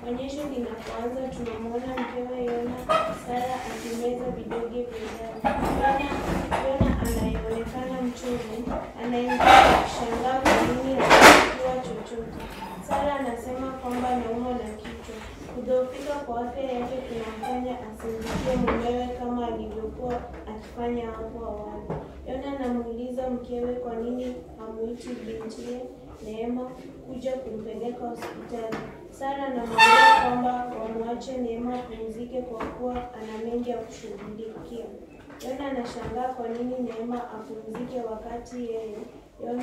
Onyesho linapoanza tunamwona mkewe Yona, Sara akimeza vidonge vya dawa. Yona anayeonekana mchovu, anaingia kushangaa kwa nini hakuwa chochote. Sara anasema kwamba anaumwa na kichwa. Kudhoofika kwa afya yake kunamfanya asimsikie mumewe kama alivyokuwa akifanya hapo awali. Yona anamuuliza mkewe kwa nini hamuiti bintiye Neema kuja kumpeleka hospitali. Sara anamwambia kwamba wamwache Neema apumzike kwa kuwa ana mengi ya kushughulikia. Yona anashangaa kwa nini Neema apumzike wakati yeye Yona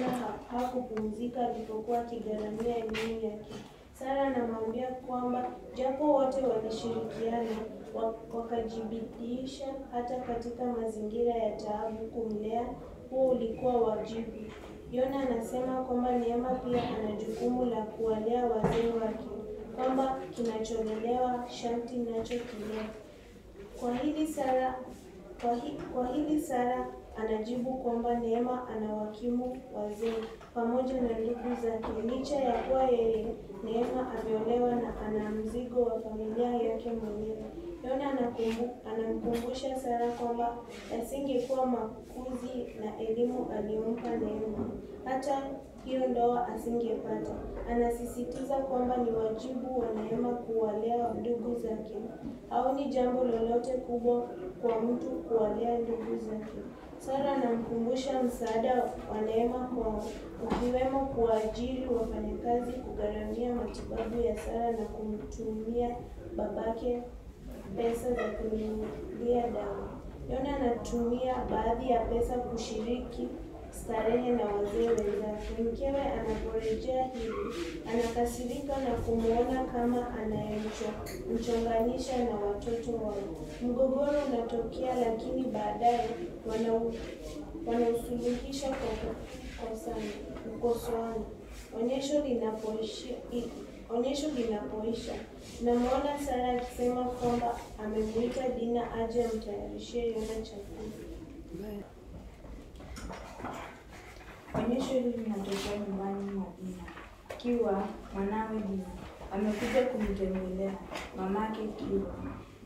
hakupumzika alipokuwa akigharamia elimu yake. Sara anamwambia kwamba japo wote walishirikiana wakajibidiisha hata katika mazingira ya taabu kumlea, huo ulikuwa wajibu. Yona anasema kwamba Neema pia ana jukumu la kuwalea wazee wake, kwamba kinacholelewa sharti nacho kilea. Kwa hili Sara anajibu kwamba Neema anawakimu wazee pamoja na ndugu zake. Licha ya kuwa yeye Neema ameolewa na ana mzigo wa familia yake mwenyewe. Yona anamkumbusha Sara kwamba asingekuwa makuzi na elimu aliyompa Neema, hata hiyo ndoa asingepata. Anasisitiza kwamba ni wajibu wa Neema kuwalea ndugu zake. Haoni jambo lolote kubwa kwa mtu kuwalea ndugu zake. Sara anamkumbusha msaada wa Neema kwao, ukiwemo kuajiri wafanyakazi kugharamia matibabu ya Sara na kumtumia babake pesa za kununulia dawa. Yona anatumia baadhi ya pesa kushiriki starehe na wazee wenzake. Mkewe anaporejea hili, anakasirika na kumwona kama anayemchonganisha na watoto wao. Mgogoro unatokea, lakini baadaye wanausuluhisha kwa kukosoana. Onyesho linapoisha, tunamwona Sara akisema kwamba amemuita Dina aje amtayarishie Yona chakula. Onyesho hili linatokea nyumbani mwa Dina. Kiwa mwanawe Dina amekuja kumtembelea mamake Kiwa.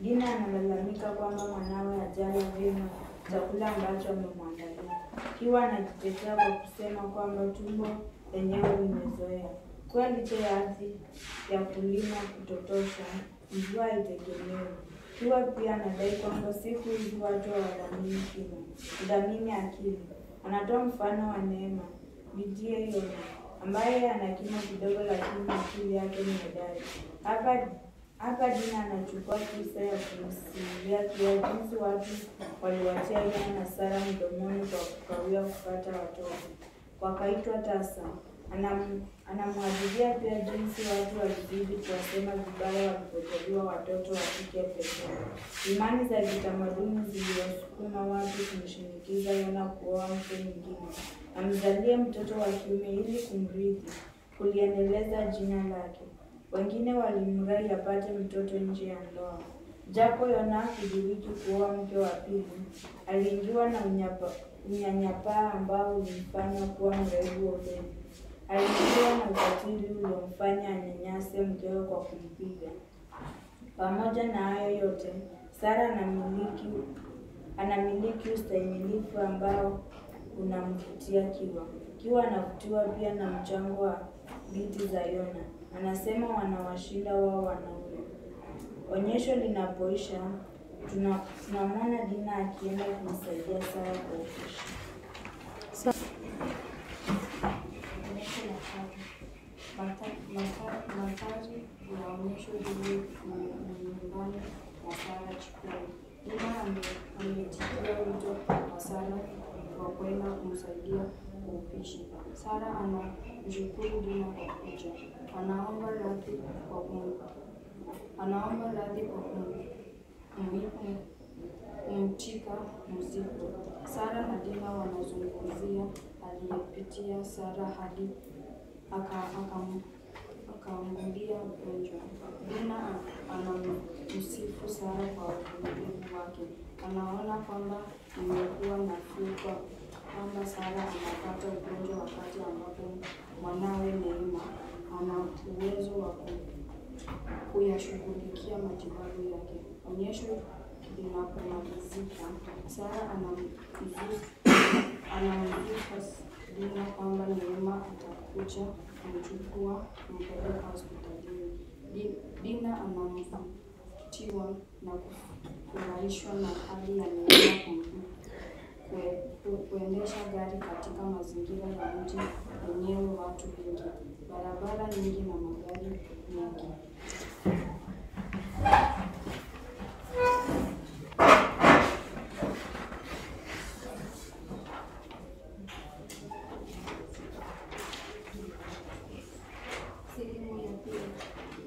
Dina analalamika kwamba mwanawe hajala vyema chakula ambacho amemwandalia. Kiwa anajitetea kwa kusema kwamba tumbo lenyewe limezoea. Kwa licha ya ardhi ya kulima kutotosha, mvua haitegemewi. Kiwa pia anadai kwamba siku hizi watu hawadhamini kimo, kudhamini akili. Anatoa mfano wa Neema, bintiye Yona, ambaye ana kimo kidogo lakini akili yake ni hodari. Hapa Dina anachukua fursa ya kumsimulia Kiwa jinsi watu waliwatia Yona na Sara mdomoni kwa kukawia kupata watoto, wakaitwa tasa. Anamhadithia pia jinsi watu walizidi kuwasema vibaya walipozaliwa watoto wa kike pekee. Imani za kitamaduni ziliwasukuma watu kumshinikiza Yona kuoa mke mwingine, amzalie mtoto wa kiume ili kumrithi, kuliendeleza jina lake. Wengine walimrai apate mtoto nje ya ndoa. Japo Yona hakudiriki kuoa mke wa pili, aliingiwa na unyanyapaa ambao ulimfanya kuwa mraibu oveni. Aliingiwa na ukatili uliomfanya anyanyase mkewe kwa kumpiga. Pamoja na hayo yote, Sara anamiliki ustahimilifu ambao unamvutia Kiwa. Kiwa anavutiwa pia na mchango wa binti za Yona. Anasema wanawashinda wao wanaume. Onyesho linapoisha, tunamwona Dina akienda kumsaidia Sara kwa upishi. Mandhari ya onyesho hili nyumbani ya Sara jikoni. Dina ametikia wito wa Sara wa kwenda kumsaidia kwa upishi. Sara anamshukuru Dina kwa kuja. Anaomba radhi kwa kumtika mzigo. Sara na Dina wanazungumzia aliyepitia Sara hadi akamwambia ugonjwa. Dina anamsifu Sara kwa uvumilivu wake. Anaona kwamba imekuwa nafuu kwamba Sara anapata ugonjwa wakati ambapo mwanawe Neema ana uwezo wa kuyashughulikia matibabu yake. Onyesho linapomalizika, Sara anamjulisha Dina kwamba Neema atakuja kumchukua kumpeleka hospitalini. Dina anamvutiwa na kufurahishwa na hali ya Neema kuendesha gari katika mazingira ya mji wenyewe watu wengi, barabara nyingi na magari mengi. Sehemu ya pili.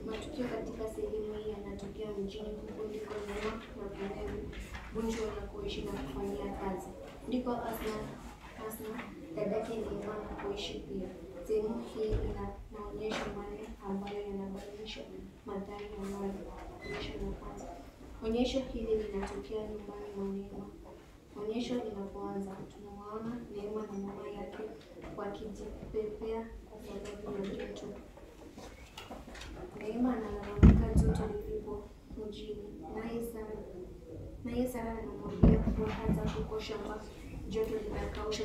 Matukio katika sehemu hii yanatokea mjini huko ndiko Neema na Bunebu Bunju wanakoishi na kufanyia kazi. Ndiko Asna dadake Neema anakoishi pia. Sehemu hii ina maonyesho manne ambayo yanabadilisha mandhari ya maonyesho ya kwanza. Onyesho hili linatokea nyumbani mwa Neema. Onyesho linapoanza, tunawaona Neema na mama yake wakijipepea kwa sababu ya joto. Neema analalamika joto lilipo mjini, naye Sara anamwambia kuwa hata huko shamba joto linakausha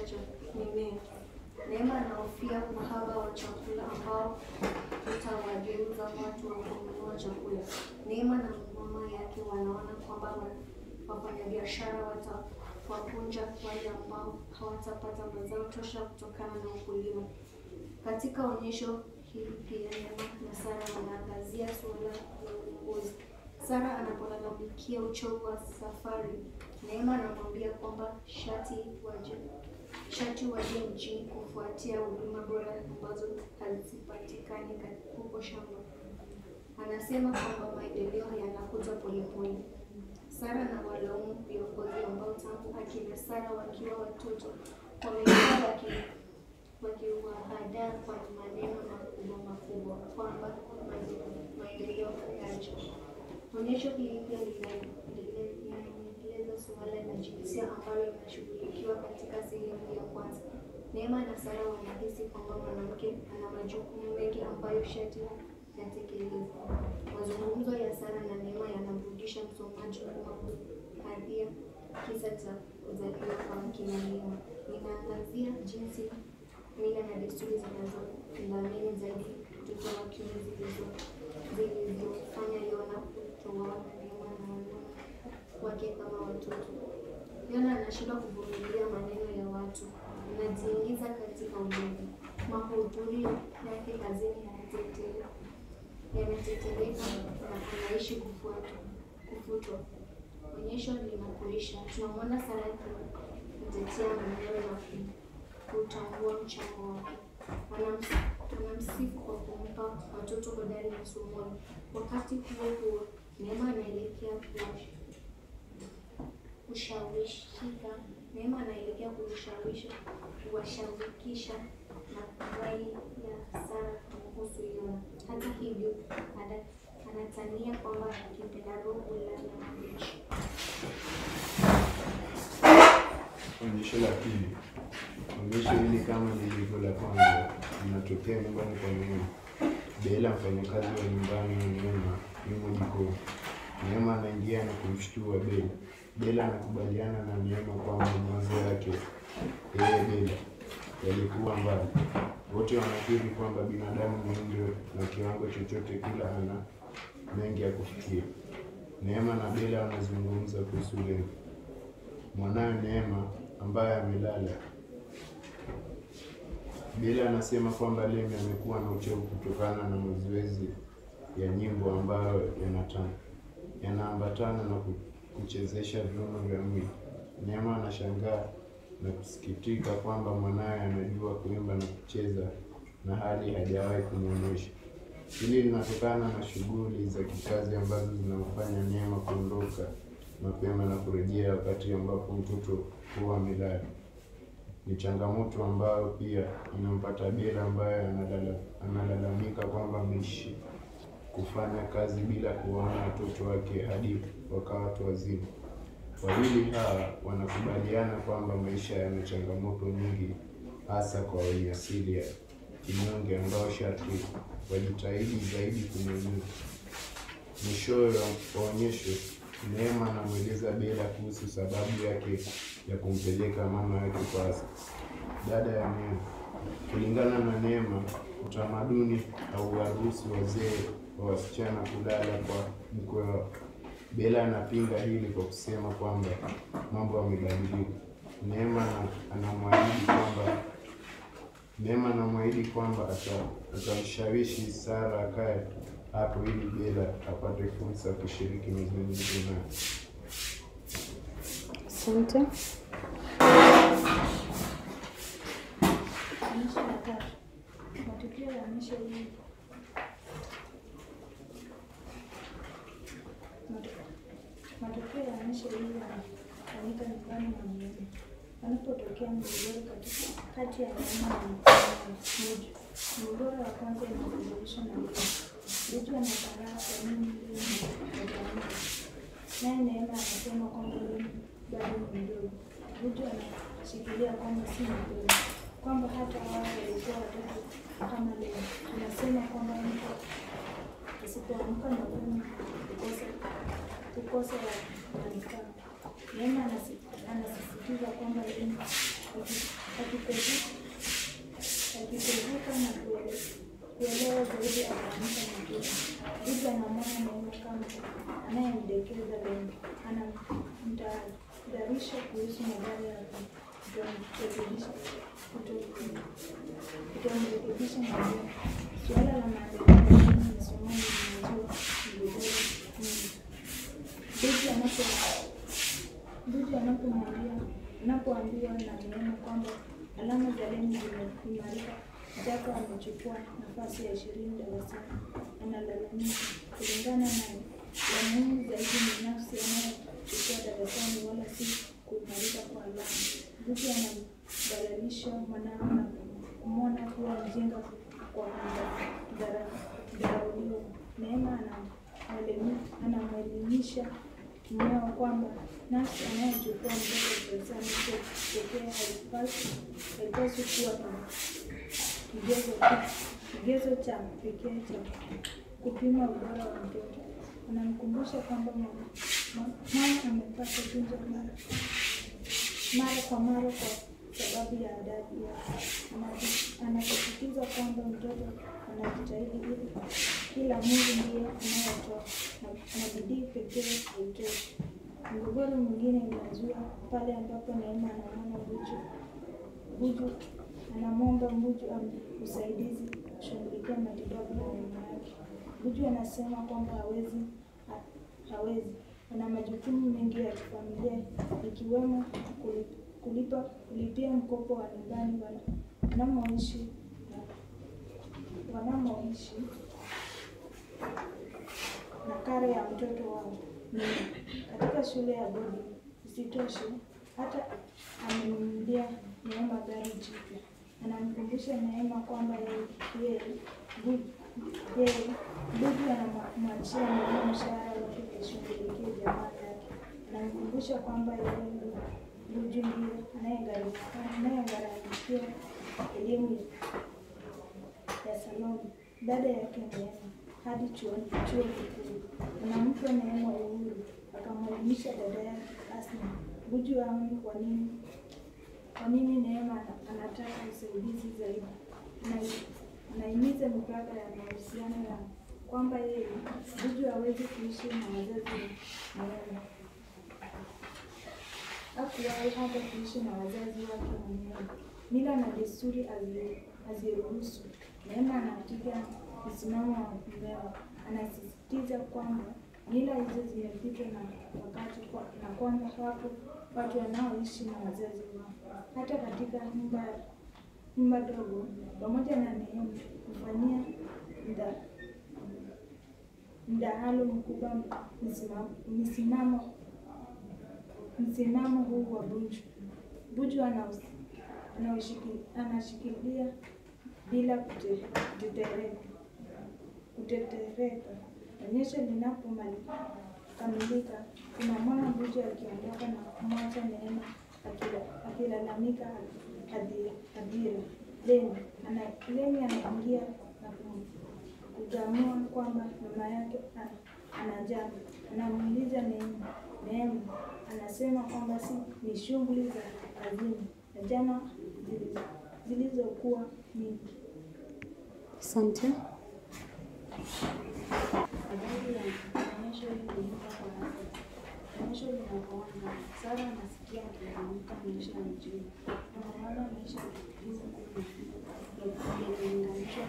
mimea. Neema anahofia uhaba wa chakula ambao utawageuza watu wa kununua chakula. Neema na mama yake wanaona kwamba wafanyabiashara watawapunja wale ambao hawatapata mazao tosha kutokana na ukulima. Katika onyesho hili pia Neema na Sara wanaangazia suala la uongozi. Sara anapolalamikia uchovu wa safari, Neema anamwambia kwamba shati waje mjini kufuatia huduma bora ambazo hazipatikani huko shamba. Anasema kwamba maendeleo yanakuja polepole. Sara na walaumu viongozi ambao tangu akina Sara wakiwa watoto wamekuwa wakiwahadaa kwa maneno makubwa kwamba maendeleo yaje. Onyesho hili pia linaeleza suala la jinsia ambalo linashughulikiwa katika sehemu ya kwanza. Neema na Sara wanahisi kwamba mwanamke ana majukumu mengi ambayo sharti yatekelezwe. Mazungumzo ya Sara na Neema yanamrudisha msomaji kwa kuhadithia kisa cha kuzaliwa kwa kina Neema. Inaangazia jinsi mila na desturi zinazothamini zaidi mtoto wa kiume zilizofanya Yona kutowaona Neema na wana wake kama watoto. Yona anashindwa kuvumilia maneno ya watu, anajiingiza katika ulevi. Mahudhurio yake kazini yanateteleka na anaishi kufutwa. Onyesho linapoisha, tunamwona Sara akimtetea mwenyewe na kutambua mchango wake. Anamsifu kwa kumpa watoto hodari masomoni. Wakati huo Neema anaelekea kuwashawikisha maslahi ya Sara kuhusu Yona. Hata hivyo, anatania kwamba akipenda roho la maisha. Onyesho la pili. Onyesho hili kama lilivyo la kwanza linatokea nyumbani kwa Neema. Bela, mfanyakazi wa nyumbani wa Neema, yumo jikoni. Neema anaingia na kumshtua Bela. Bela anakubaliana na Neema kwamba mawazo yake Bela yalikuwa mbali. Wote wanakiri kwamba binadamu mwenyewe na kiwango chochote kila ana mengi ya kufikia. Neema na Bela wanazungumza kuhusu Lemi, mwanawe Neema ambaye amelala. Bela anasema kwamba Lemi amekuwa na uchovu kutokana na mazoezi ya nyimbo ambayo yanaambatana na kuchezesha viungo vya mwili. Neema anashangaa na kusikitika kwamba mwanawe anajua kuimba na kucheza na hali hajawahi kumuonyesha. Hili linatokana na shughuli za kikazi ambazo zinamfanya Neema kuondoka mapema na kurejea wakati ambapo mtoto huwa amelala. Ni changamoto ambayo pia inampata Bela ambaye analalamika kwamba ameishi kufanya kazi bila kuwaona watoto wake hadi wakawa watu wazima. Wawili hawa wanakubaliana kwamba maisha yana changamoto nyingi, hasa kwa wenye asili ya kinyonge ambao sharti wajitahidi zaidi kumwelewa. Mwishowe wa onyesho, Neema anamweleza Bella kuhusu sababu yake ya kumpeleka mama yake kwa dada ya Neema. Kulingana na Neema, utamaduni hauwaruhusu wazee wa wasichana kulala kwa mkwe wao. Bella anapinga hili kwa kusema kwamba mambo yamebadilika. Neema anamwahidi kwamba atamshawishi Sara akae hapo ili Bella apate fursa ya kushiriki mazungumzo naye. Asante. Onyesho la 3. Matukio ya onyesho hili. Matukio ya onyesho hili yanafanyika nyumbani mwa Neema. Wanapotokea mgogoro kati ya Neema na Buju. Mgogoro wa kwanza unasababishwa na Buju anashangaa kwa nini Lemi hajaamka. Naye Neema anasema kwamba Lemi bado ni mdogo. Buju anashikilia kwamba si mdogo, kwamba hata wao walikuwa watoto kama Lemi. Anasema kwamba mtu asipoamka mapema kukosa manufaa. Neema anasisitiza kwamba Lemi akipevuka na kuelewa zaidi ataamka mapema. Buju anamwona Neema kama anayemdekeza Lemi. Anamtahadharisha kuhusu madhara ya kutomrekebisha mapema. Suala la maadili ni somo linalozua migogoro mingi. Buju anapoambiwa na Neema kwamba alama za Lemi zimeimarika, Jacob amechukua nafasi ya 20 darasani. Analalamika. Kulingana naye, la muhimu zaidi ni nafsi anayochukua darasani wala si kuimarika kwa alama. Buju anamdhalilisha mwanao na kumwona kuwa mjinga kwa kudharauliwa. Neema anamwelimisha mmeo kwamba nafsi anayochukua mtoto darasani pekee haipaswi kuwa kigezo cha pekee cha kupima ubora wa mtoto. Anamkumbusha kwamba mama amepata tunzo mara kwa mara kwa sababu ya adabu yake. Anasisitiza kwamba mtoto anajitahidi ili kila Mungu ndiye anayetoa na bidii pekee haitoshi. Mgogoro mwingine unazua pale ambapo Neema anamwomba Buju usaidizi kushughulikia matibabu ya mama yake. Buju anasema kwamba hawezi. Ana majukumu mengi ya kifamilia ikiwemo kulipia mkopo wa nyumbani wanamoishi na karo ya mtoto wao katika shule ya bodi. Isitoshe, hata amemnunulia Neema gari jipya. Anamkumbusha Neema kwamba Buju anamwachia Neema mshahara wake kushughulikia jamaa yake. Anamkumbusha kwamba Buju ndiye anayegharamikia elimu ya saloni dada yake Neema hadi chuo kikuu. Anampa Neema uhuru, akamwelimisha dada yake Asma. Buju haoni kwa nini Neema anataka usaidizi zaidi. Anahimiza mipaka ya mahusiano yao, kwamba yeye Buju hawezi kuishi na wazazi wa Neema. Hakuwahi hata kuishi na wazazi wake mwenyewe. Mila na desturi haziruhusu. Neema anapiga msimamo wa mmeo. Anasisitiza kwamba mila hizo zimepitwa na wakati na kwamba wapo watu wanaoishi na wazazi wao. Hata katika nyumba dogo, pamoja na Neema kufanyia mdahalo mkubwa msimamo huu wa Buju. Buju anashikilia bila kutetereka. Onyesho linapokamilika, tunamwona Buju akiondoka na kumwacha Neema akilalamika hadhira. Lemi anaingia na kujamua kwamba mama yake anajaa. Anamuuliza Neema, anasema kwamba ni shughuli za kazini na jana zilizokuwa nyingi. Asante. Habari ya onyesho hili lilipa kwa nasi. Onyesho linapoanza, Sara anasikia akilalamika maisha ya mjini. Anaona maisha yakilinganishwa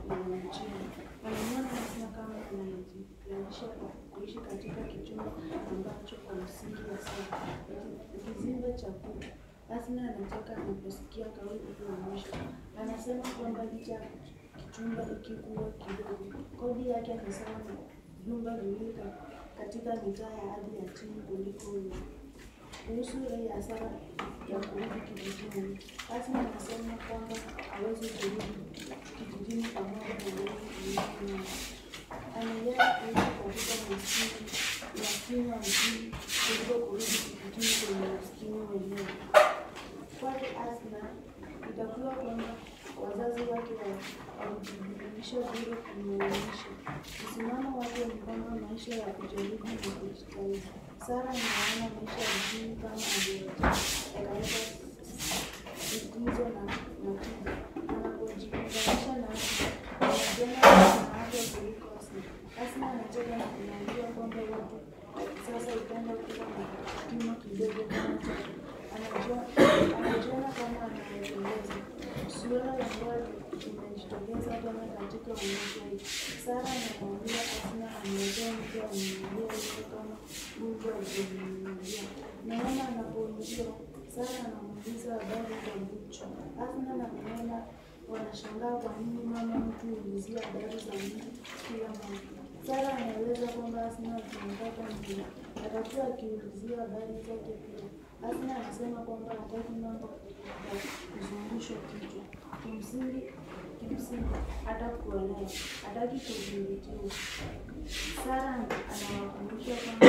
na mjini. Anamwona Asna kama anajilazimisha kuishi katika kichumba ambacho kwa msingi wa Sara kizimba chakula. Asna anacheka anaposikia kauli ya mwisho. Anasema kwamba licha ya kichumba hiki kuwa kidogo, kodi yake ni sawa na vyumba viwili katika mitaa ya hadi ya chini kuliko huyo. Kuhusu rai ya Sara ya kurudi kijijini, Asna anasema kwamba hawezi kurudi kijijini pamoja na wewe. Anaendelea kuishi katika maskini wa mjini kuliko kurudi kijijini kwenye maskini wenyewe. Kwake Asna itakuwa kwamba wazazi wake walijibadilisha bure kumwelimisha. Msimamo wake ni kwamba maisha ya kujaribu na kujitahidi. Sara anaona maisha ya mjini kama yakaleta likizo na tija. Anapojiunganisha na anajiona na watu kuliko Asna. Asna anacheka na kumwambia kwamba watu wa kisasa hupenda kuwa na kimo kidogo kama chake. Anajiona kama anayependeza. Suala la ndoa linajitokeza tena katika onyesho hili. Sara anamwambia Asna ameletea mtu amnunulia hiyo kama Mungu alivyomnunulia. Neema anapoingia, Sara anamuuliza habari za Buchu. Asna na Neema wanashangaa kwa nini mama mtu huulizia habari za mtu kila mara. Sara anaeleza kwamba Asna akimpata mtu atakuwa akiulizia habari zake pia. Asna anasema kwamba hataki mambo ya kuzungushwa kichwa. Kimsingi hata kuelewa, hataki kudhibitiwa. Sara anawakumbusha kwamba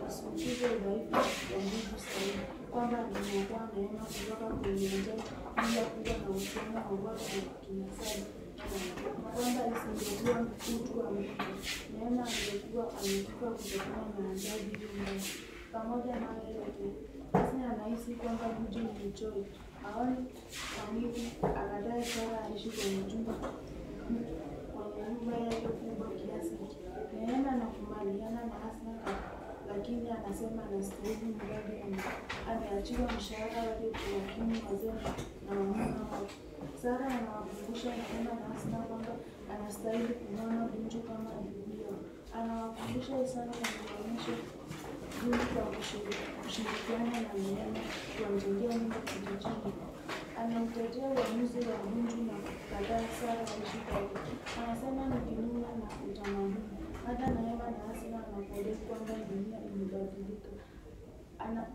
wasiukize udhaifu wa nguvu sahihi, kwamba anakuwa Neema kutoka kwenye njia bila kuwa na uhusiano wowote wa kinasaba, kwamba isingekuwa mtu wa Mungu, Neema angekuwa amekufa kutokana na adhabu hiyo. Pamoja na hayo yote, Asna anahisi kwamba Buju ni mchoyo, haoni kamili, akadai Sara aishi kwenye nyumba yake kubwa kiasi. Neema anakubaliana na Asna, lakini anasema anastahili mradi ameachiwa mshahara wake kuwakimu wazee na wamama wake. Sara anawakumbusha Neema na Asna kwamba anastahili kumwona Buju kama alivyo. Anawakumbusha sana na kuonyesha jinsi ya kushirikiana na Neema kuwajengea nyumba kijijini. Anamtetea uamuzi wa Buju na kukataa Sara aishi kwake. Anasema ni kinyume na utamaduni. Hata Neema na Asna anapodai kwamba dunia imebadilika.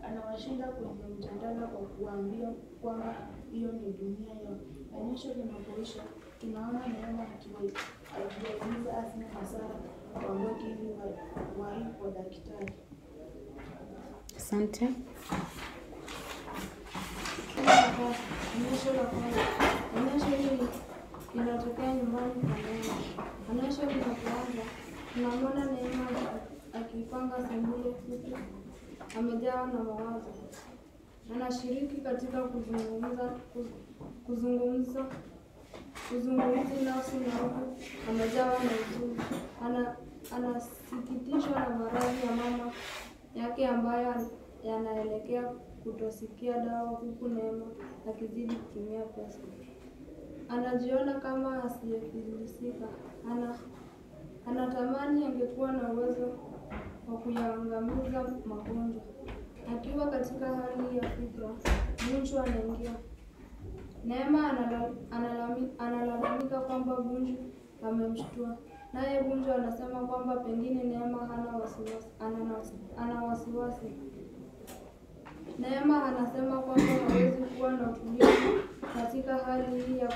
Anawashinda kwenye mjadala kwa kuwaambia kwamba hiyo ni dunia yao. Onyesho linapoisha, tunaona Neema akiwahimiza Asna na Sara waondoke ili wahi kwa daktari. Asante. Onyesho hili linatokea nyumbani kwa Neema. Onyesho linapoanza, tunamwona Neema akipanga sebule fupi, amejawa na mawazo. Anashiriki katika kuzungumza nafsi na huku amejawa na huzuni. Anasikitishwa na maradhi ya mama yake ambayo yanaelekea kutosikia dawa, huku Neema akizidi kutumia pesa. Anajiona kama asiyefilisika. Anatamani angekuwa na uwezo wa kuyaangamiza magonjwa. Akiwa katika hali ya fikra, Buju anaingia. Neema analalamika kwamba Buju amemshtua. Naye Buju anasema kwamba pengine Neema ana wasiwasi. Neema anasema kwamba hawezi kuwa na utulivu katika hali hii ya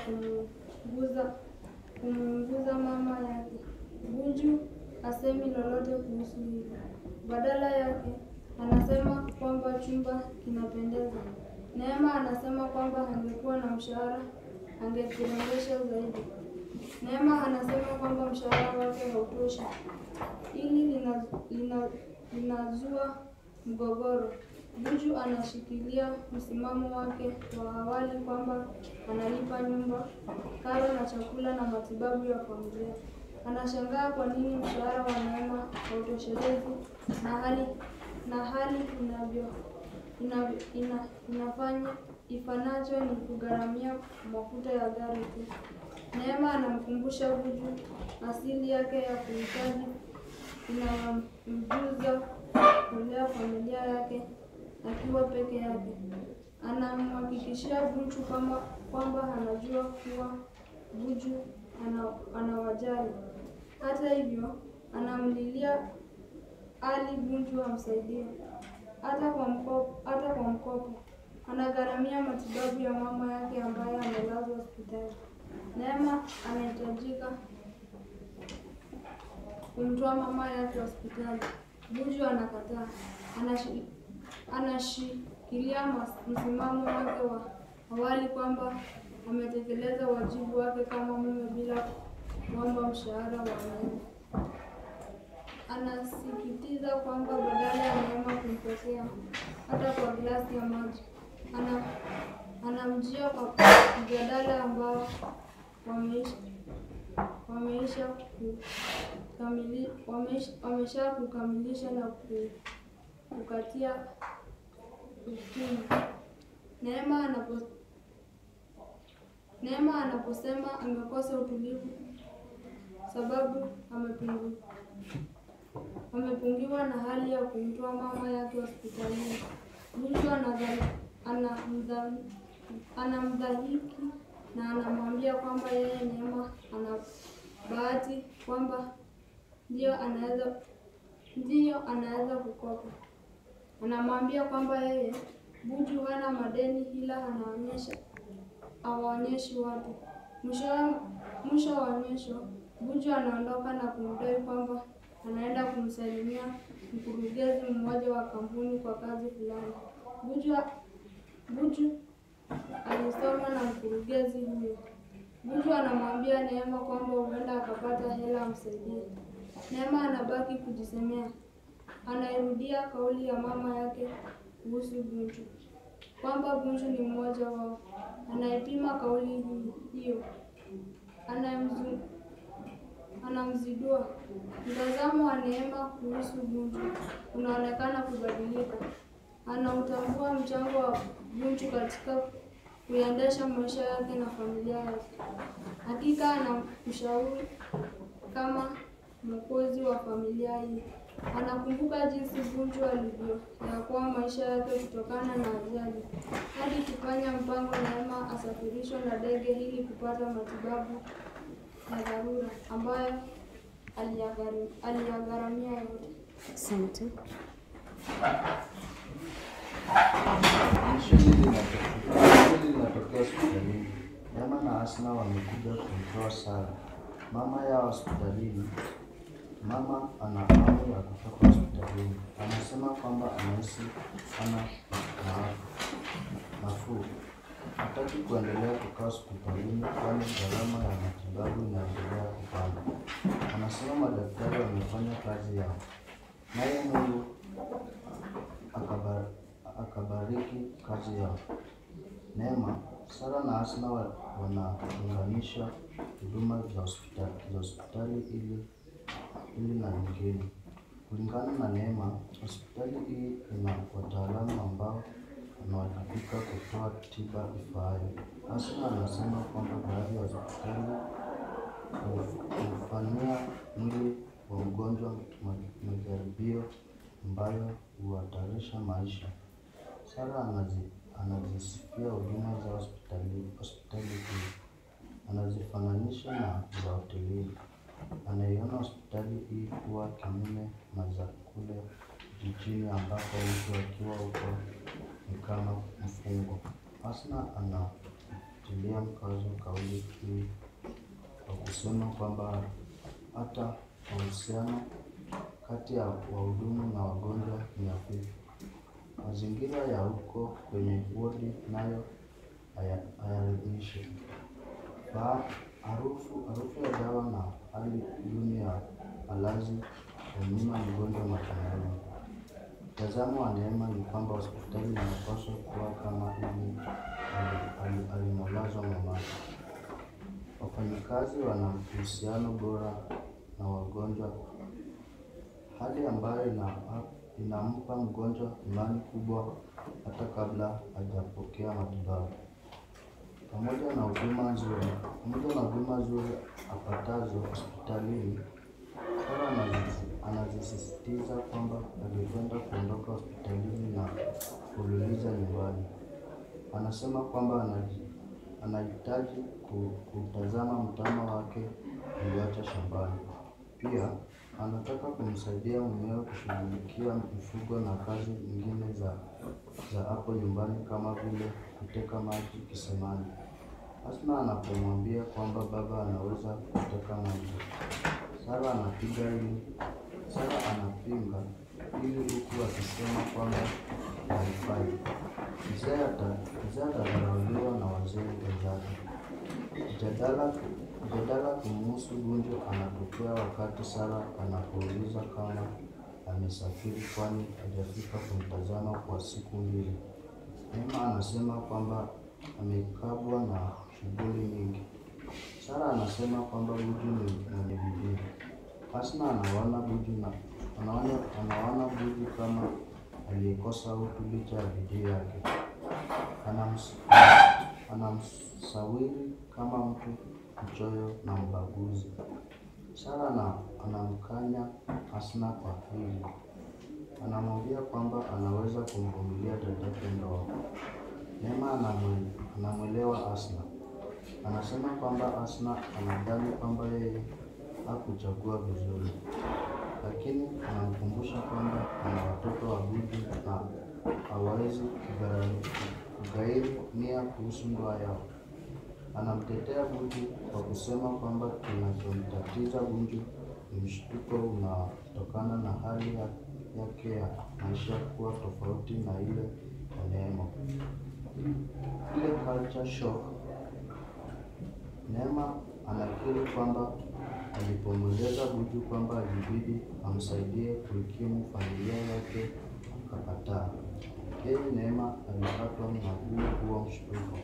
kumuunguza mama yake. Buju hasemi lolote kuhusu hilo. Badala yake anasema kwamba chumba kinapendeza. Neema anasema kwamba angekuwa na mshahara angekirengesha zaidi. Neema anasema kwamba mshahara wake hautoshi ili linazua mgogoro. Buju anashikilia msimamo wake wa awali kwamba analipa nyumba, karo na chakula na matibabu ya familia. Anashangaa kwa nini mshahara wa Neema hautoshelezi na hali ifanacho ni kugharamia mafuta ya gari tu. Neema anamkumbusha Buju asili yake ya kuhitaji inayomjuza kulea familia yake akiwa peke yake. Anamhakikishia Buju kwamba anajua kuwa Buju anawajali. Hata hivyo, anamlilia Ali Buju amsaidie hata kwa mkopo. Anagharamia matibabu ya mama yake ambaye amelazwa hospitali. Neema anahitajika kumtoa mama yake hospitali. Buju anakataa. Anashikilia msimamo wake wa awali kwamba ametekeleza wajibu wake kama mume bila kuomba mshahara wa Neema. Anasikitiza kwamba badala ya Neema kumpokea hata kwa glasi ya maji, anamjia kwa mjadala ambao wamesha kukamilisha na kukatia ukimya. Neema anaposema amekosa utulivu sababu amepungiwa na hali ya kumtoa mama yake hospitalini. Buju anamdhihaki na anamwambia kwamba yeye Neema ana bahati kwamba ndiyo anaweza kukopa. Anamwambia kwamba yeye Buju hana madeni ila hawaonyeshi watu. Mwisho wa onyesho, Buju anaondoka na kumdai kwamba anaenda kumsalimia mkurugenzi mmoja wa kampuni kwa kazi fulani. Buju alisoma na mkurugenzi huyo. Buju anamwambia Neema kwamba huenda akapata hela amsaidie. Neema anabaki kujisemea. Anairudia kauli ya mama yake kuhusu Buju, kwamba Buju ni mmoja wao. Anaipima kauli hiyo. Anamzidua. Mtazamo wa Neema kuhusu Buju unaonekana kubadilika. Anautambua mchango wa Buju katika kuendesha maisha yake na familia yake. Hakika anamshauri kama mwokozi wa familia hii. Anakumbuka jinsi Buju alivyoyaokoa maisha yake kutokana na ajali, hadi kufanya mpango Neema asafirishwe na ndege ili kupata matibabu ya dharura ambayo aliyagharamia yote. Asante. Hili linatokea hospitalini. Neema na Asna wamekuja kumtoa Sara, mama yao hospitalini. Mama ana hamu ya kutoka hospitalini. Anasema kwamba anahisi ana nafuu. Hataki kuendelea kukaa hospitalini kwani gharama ya matibabu inaendelea kupanda. Anasema madaktari wamefanya kazi yao, naye Mungu akabariki kazi yao. Neema, Sara na Asna wanaunganisha huduma za hospitali ili na nyingine. Kulingana na Neema, hospitali hii ina wataalamu ambao wanawajibika kutoa tiba ifaayo. Asna anasema kwamba baadhi ya hospitali hufanyia mwili wa mgonjwa majaribio ambayo huhatarisha maisha. Sara anazisifia huduma za hospitali hii. Anazifananisha na za hotelini. Anaiona hospitali hii kuwa kinyume na za kule jijini ambapo mtu akiwa huko ni kama mfungwa. Asna anatilia mkazo kauli hii kwa kusema kwamba hata mahusiano kati ya wahudumu na wagonjwa ni hafifu. Mazingira ya huko kwenye wodi nayo hayaridhishi. Harufu ya dawa na hali duni ya malazi kumnyima mgonjwa matumaini. Mtazamo wa Neema ni kwamba hospitali inapaswa kuwa kama ile alimolazwa mamake. Wafanyikazi wana uhusiano bora na wagonjwa, hali ambayo inampa mgonjwa imani kubwa hata kabla hajapokea matibabu. Pamoja na huduma nzuri apatazo hospitalini, Sara anazisisitiza kwamba angependa kuondoka hospitalini na kululiza nyumbani. Anasema kwamba anahitaji kutazama mtama wake ulioacha shambani. Pia anataka kumsaidia mumewe kushughulikia mifugo na kazi nyingine za hapo nyumbani kama vile kuteka maji kisimani. Asna anapomwambia kwamba baba anaweza kuteka maji, Sara anapinga ili huku akisema kwamba haifai. Mzee atadharauliwa na wazee wenzake. Mjadala kumhusu Gunjo anatokea wakati Sara anapouliza kama amesafiri kwani hajafika kumtazama kwa siku mbili. Neema anasema kwamba amekabwa na shughuli nyingi. Sara anasema kwamba Buju ni mwenye bidii. Asna anaona Buju kama aliyekosa utu licha ya bidii yake. Anamsawiri kama mtu mchoyo na mbaguzi. Sara anamkanya Asna kwa hili. Anamwambia kwamba anaweza kumvumilia dadake ndogo. Neema anamwelewa Asna. Anasema kwamba Asna anadhani kwamba yeye hakuchagua vizuri, lakini anamkumbusha kwamba ana watoto wa Buju na hawezi kughairi nia kuhusu ndoa yao. Anamtetea Buju kwa kusema kwamba kinachomtatiza Buju ni mshtuko unaotokana na hali yake ya maisha kuwa tofauti na ile ya Neema. Ile culture shock. Neema anakiri kwamba alipomweleza Buju kwamba ilibidi amsaidie kuikimu familia yake akakataa. Yeye Neema alipatwa na huo mshtuko.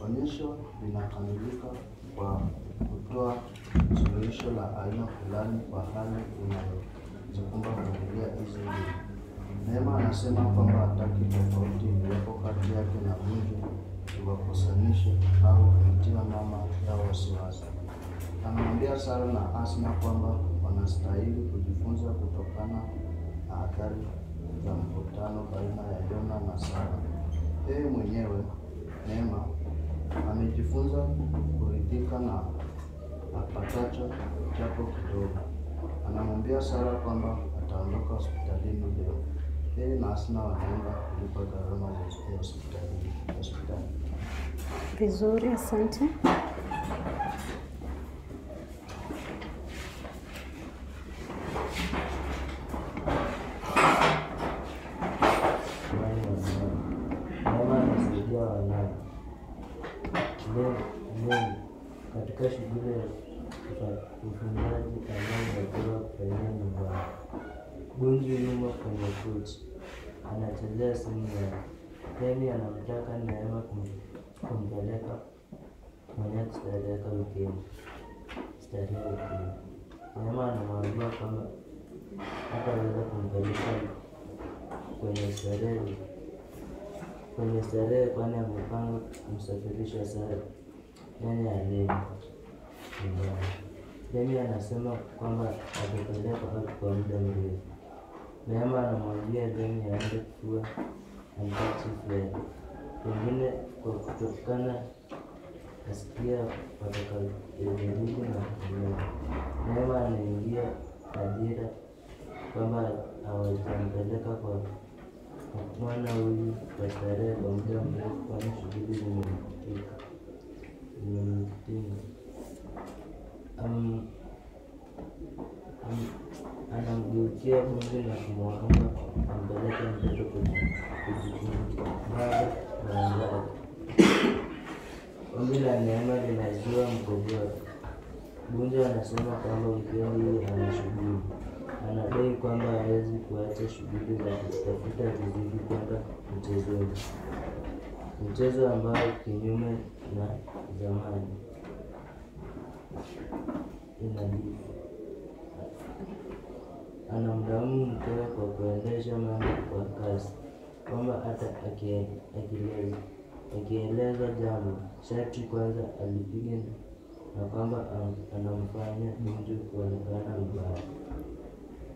Onyesho linakamilika kwa kutoa suluhisho la aina fulani kwa hali inayozikumba familia hizi mbili. Neema anasema kwamba hataki tofauti iliyopo kati yake na Buju iwakosanishe au kumtia mama yao wasiwasi. Anamwambia Sara na Asna kwamba wanastahili kujifunza kutokana na athari za mvutano baina ya Yona na Sara. Yeye mwenyewe Neema amejifunza kuridhika na apatacho japo kidogo. Anamwambia Sara kwamba ataondoka hospitalini leo. Yeye na Asna wanaenda kulipa gharama za hospitali. Vizuri, asante. Mama anasaidia wanawe. Leo katika shughuli ya ufungaji anaotakiwa kufanyia nyumbani. Gunju yumo kwenye kochi, anachezea simu yake. Temi anamtaka Neema kumpeleka mwenye kustareheka wikendi. Neema anamwambia kwamba hataweza kumpeleka kwenye starehe kwani amepanga kumsafirisha Sara ndani ya leo nyumbani. Temi anasema kwamba atapeleka watu kwa muda mrefu. Neema anamwambia Temi aende kuwa antachi fulani. Pengine kwa kutokana nasikia watakaeleweka na kuelewa. Neema anaingia hadhira kwamba hawajampeleka kwa mwana huyu kwa starehe kwa muda mrefu kwani shughuli zimemtinga. Anamgeukia Buju na kumwomba ampeleke mtoto kujifunza na wenzake. Ombi la Neema linazua mgogoro. Bunju anasema kwamba wikendi hii ana shughuli. Anadai kwamba hawezi kuacha shughuli za kutafuta riziki kwenda mchezoni, mchezo ambao kinyume na zamani inabidi. Anamlaumu mkewe kwa kuendesha mambo kwa kasi, kwamba hata akieleza jambo sharti kwanza alipige, na kwamba anamfanya Bunju kuonekana mbaya.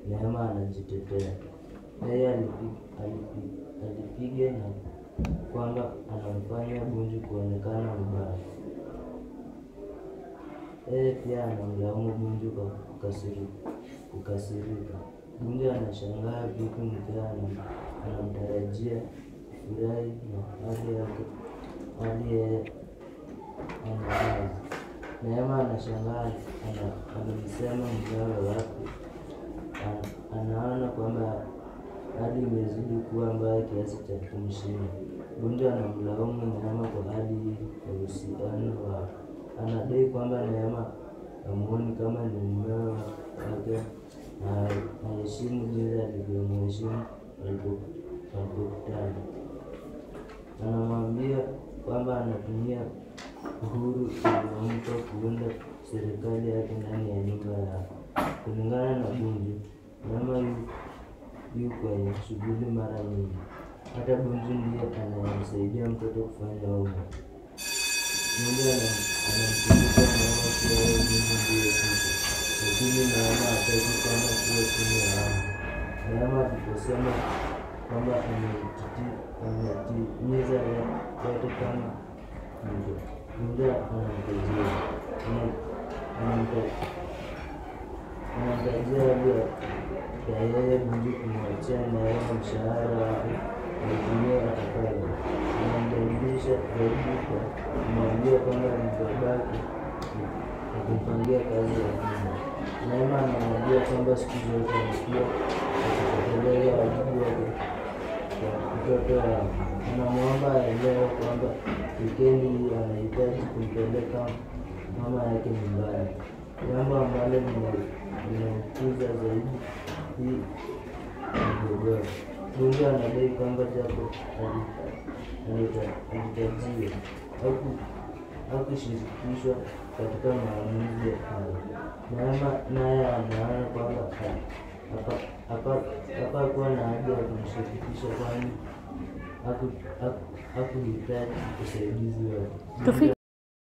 Neema anajitetea, yeye alipiga na kwamba anamfanya Bunju kuonekana mbaya. Yeye pia anamlaumu Bunju kwa kukasirika. Bunju anashangaa vipi mkewe anamtarajia furahi na hali yeye anawaza. Neema anashangaa amemsema mkewe wapi. Anaona kwamba hali imezidi kuwa mbaya kiasi cha kumshinda. Bunju anamlaumu Neema kwa hali hii ya uhusiano wao. Anadai kwamba Neema hamuoni kama ni mumewe wake na haheshimu jinsi alivyomheshimu walipokutana. Anamwambia kwamba anatumia uhuru uliompa kuunda serikali yake ndani ya nyumba yake. Kulingana na Bunju, Neema yu kwenye shughuli mara nyingi. Hata Bunju ndiye anayemsaidia mtoto kufanya homework. Bunju anamkumbusha Neema kuwa yeye Bunju ndiye kichwa, lakini Neema hataki kwamba kuwa chini ya anga. Neema aliposema kwamba ametimiza yote kama Bunju, Bunju anamtajia ya yeye Bunju kumwachia Neema mshahara wake aitumie atakavyo. Anamdhalilisha zaidi kwa kumwambia kwamba ni babake na kumpangia kazi ya nyumba. Neema anamwambia kwamba siku zote amekuwa akitekeleza wajibu wake kwa mtoto wake. Anamwomba aelewe kwamba wikendi hii anahitaji kumpeleka mama yake nyumbani, jambo ambalo linamkuza zaidi hii mgogoro. Bunju anadai kwamba japo alitajiwa hakushirikishwa katika maamuzi hayo. Neema naye anaona kwamba hapakuwa na haja ya kumshirikisha, kwani hakuhitaji usaidizi wake.